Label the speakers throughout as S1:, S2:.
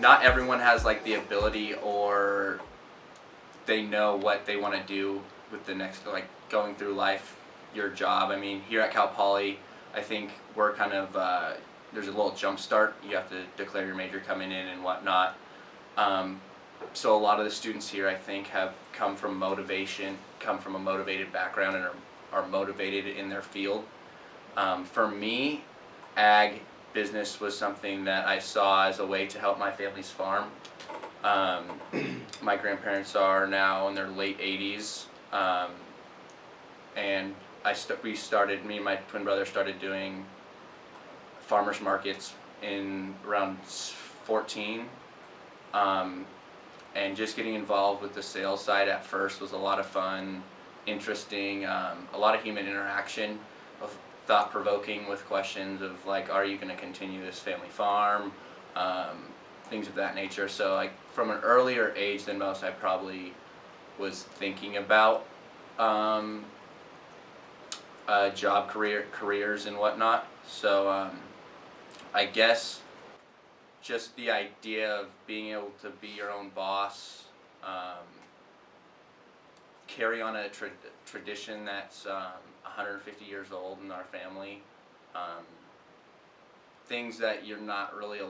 S1: not everyone has like the ability or they know what they want to do with the next, like going through life, your job. I mean, here at Cal Poly, I think we're kind of, there's a little jump start. You have to declare your major coming in and whatnot. So a lot of the students here, I think, have come from a motivated background and are motivated in their field. For me, ag business was something that I saw as a way to help my family's farm. My grandparents are now in their late 80s, and me and my twin brother started doing farmers markets in around 14. And just getting involved with the sales side at first was a lot of fun, interesting, a lot of human interaction, of thought-provoking with questions of like, are you going to continue this family farm, things of that nature. So like from an earlier age than most, I probably was thinking about careers and whatnot. So I guess just the idea of being able to be your own boss, carry on a tradition that's 150 years old in our family, things that you're not really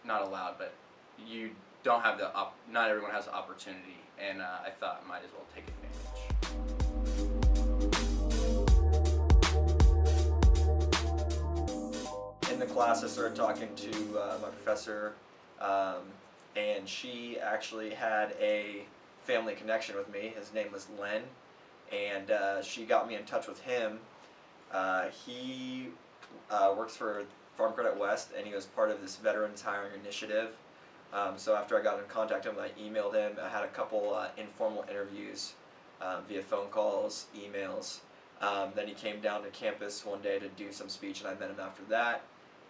S1: not allowed, but you don't have not everyone has the opportunity, and I thought I might as well take advantage.
S2: In the class, I started talking to my professor, and she actually had a family connection with me. His name was Len, and she got me in touch with him. He works for Farm Credit West, and he was part of this Veterans Hiring Initiative. So after I got in contact with him, I emailed him. I had a couple informal interviews via phone calls, emails. Then he came down to campus one day to do some speech, and I met him after that.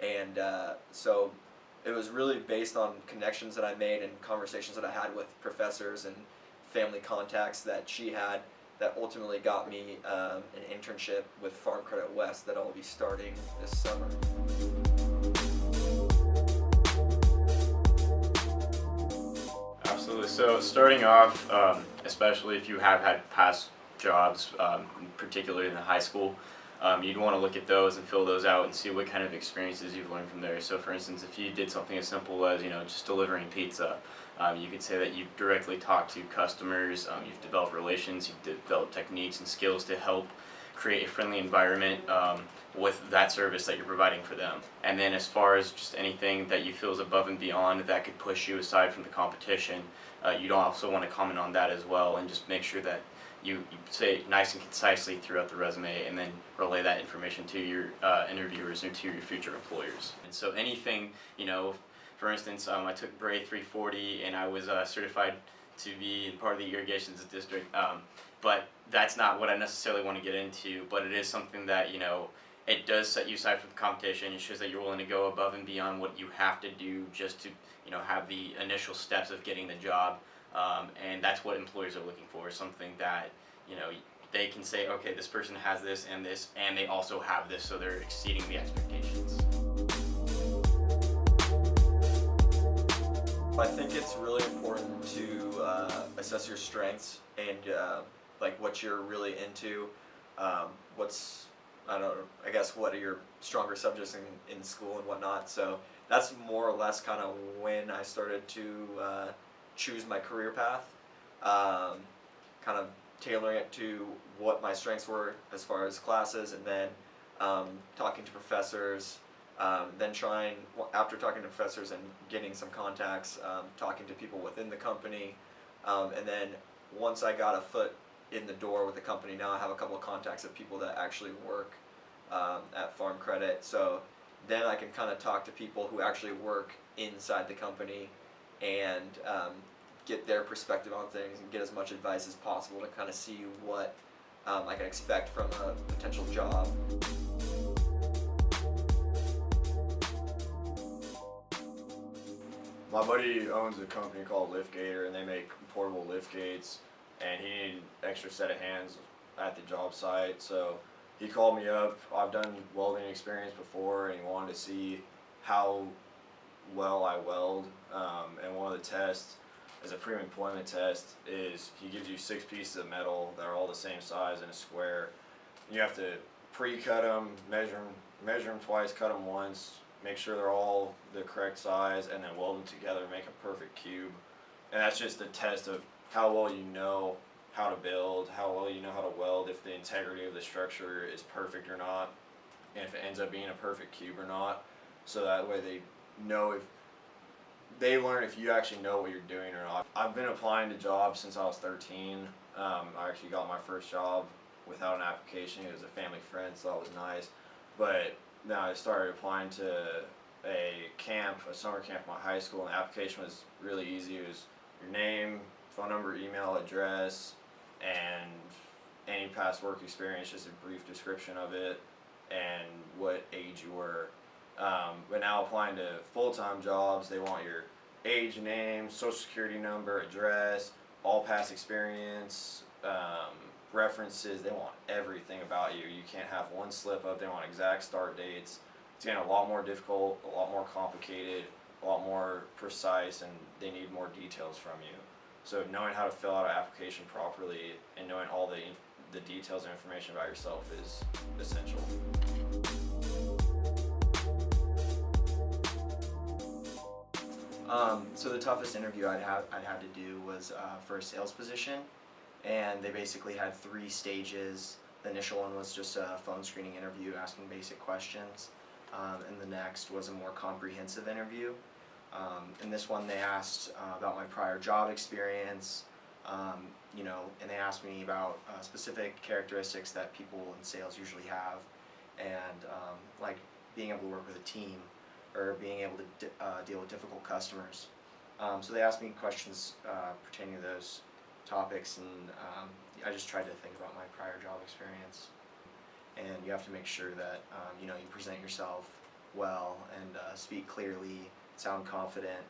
S2: And so it was really based on connections that I made and conversations that I had with professors and family contacts that she had that ultimately got me an internship with Farm Credit West that I'll be starting this summer.
S3: Absolutely. So starting off, especially if you have had past jobs, particularly in the high school, you'd want to look at those and fill those out and see what kind of experiences you've learned from there. So for instance, if you did something as simple as, just delivering pizza, you could say that you've directly talked to customers, you've developed relations, you've developed techniques and skills to help create a friendly environment with that service that you're providing for them. And then as far as just anything that you feel is above and beyond that could push you aside from the competition, you'd also want to comment on that as well and just make sure that you say it nice and concisely throughout the resume and then relay that information to your interviewers and to your future employers. And so anything, for instance, I took Berge 340 and I was certified to be part of the irrigations district, but that's not what I necessarily want to get into, but it is something that, it does set you aside from the competition. It shows that you're willing to go above and beyond what you have to do just to, have the initial steps of getting the job. And that's what employers are looking for, something that, they can say, okay, this person has this, and they also have this, so they're exceeding the expectations.
S2: I think it's really important to assess your strengths and like what you're really into, what are your stronger subjects in school and whatnot. So that's more or less kind of when I started to choose my career path, kind of tailoring it to what my strengths were as far as classes, and then talking to professors, then after talking to professors and getting some contacts, talking to people within the company, and then once I got a foot in the door with the company, now I have a couple of contacts of people that actually work at Farm Credit, so then I can kind of talk to people who actually work inside the company and get their perspective on things and get as much advice as possible to kind of see what I can expect from a potential job.
S4: My buddy owns a company called Liftgator, and they make portable lift gates, and he needed an extra set of hands at the job site, so he called me up. I've done welding experience before, and he wanted to see how well I weld, and one of the tests is a pre-employment test. Is he gives you 6 pieces of metal that are all the same size in a square. You have to pre-cut them, measure them twice, cut them once, make sure they're all the correct size, and then weld them together and make a perfect cube. And that's just a test of how well you know how to build, how well you know how to weld, if the integrity of the structure is perfect or not, and if it ends up being a perfect cube or not. So that way they know if they learn if you actually know what you're doing or not. I've been applying to jobs since I was 13. I actually got my first job without an application. It was a family friend, so that was nice. But then I started applying to a summer camp at my high school, and the application was really easy. It was your name, phone number, email address, and any past work experience, just a brief description of it, and what age you were. But now applying to full-time jobs, they want your age, name, social security number, address, all past experience, references. They want everything about you. You can't have one slip up. They want exact start dates. It's getting a lot more difficult, a lot more complicated, a lot more precise, and they need more details from you. So knowing how to fill out an application properly and knowing all the details and information about yourself is essential.
S5: So the toughest interview I'd had to do was for a sales position, and they basically had 3 stages. The initial one was just a phone screening interview asking basic questions, and the next was a more comprehensive interview. In this one they asked about my prior job experience, and they asked me about specific characteristics that people in sales usually have, and like being able to work with a team, or being able to deal with difficult customers. So they asked me questions pertaining to those topics, and I just tried to think about my prior job experience. And you have to make sure that you present yourself well and speak clearly, sound confident,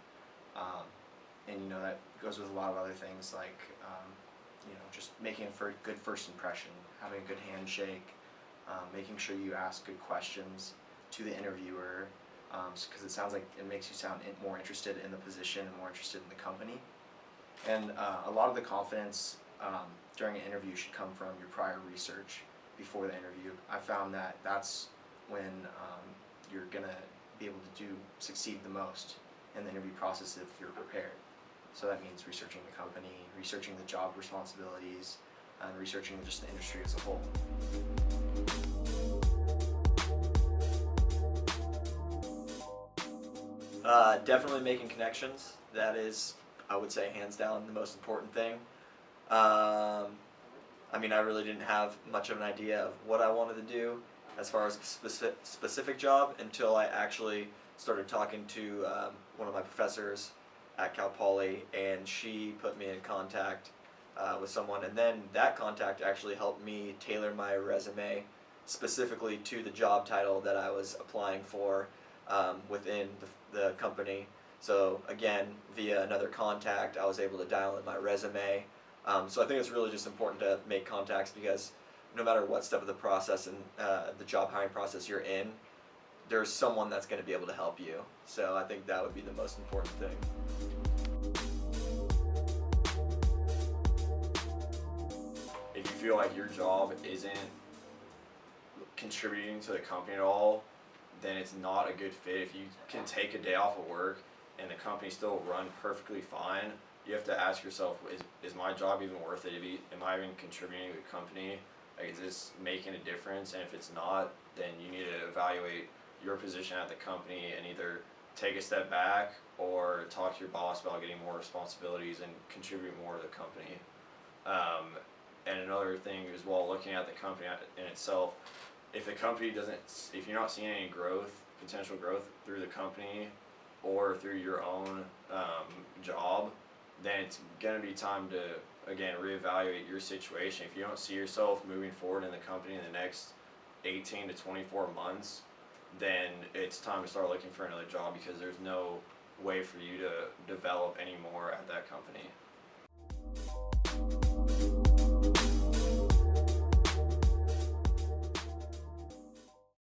S5: and that goes with a lot of other things like just making a good first impression, having a good handshake, making sure you ask good questions to the interviewer, because it sounds like it makes you sound more interested in the position and more interested in the company. And a lot of the confidence during an interview should come from your prior research before the interview. I found that that's when you're going to be able to succeed the most in the interview process if you're prepared. So that means researching the company, researching the job responsibilities, and researching just the industry as a whole.
S2: Definitely making connections. That is, I would say, hands down the most important thing. I really didn't have much of an idea of what I wanted to do as far as a specific job until I actually started talking to one of my professors at Cal Poly, and she put me in contact with someone, and then that contact actually helped me tailor my resume specifically to the job title that I was applying for within the company. So again, via another contact, I was able to dial in my resume. So I think it's really just important to make contacts, because no matter what step of the process and the job hiring process you're in, there's someone that's going to be able to help you. So I think that would be the most important thing.
S4: If you feel like your job isn't contributing to the company at all, then it's not a good fit. If you can take a day off of work and the company still run perfectly fine, you have to ask yourself, is my job even worth it? Am I even contributing to the company? Like, is this making a difference? And if it's not, then you need to evaluate your position at the company and either take a step back or talk to your boss about getting more responsibilities and contribute more to the company. And another thing is, while looking at the company in itself, if the company if you're not seeing any potential growth through the company or through your own job, then it's going to be time to, again, reevaluate your situation. If you don't see yourself moving forward in the company in the next 18 to 24 months, then it's time to start looking for another job, because there's no way for you to develop anymore at that company.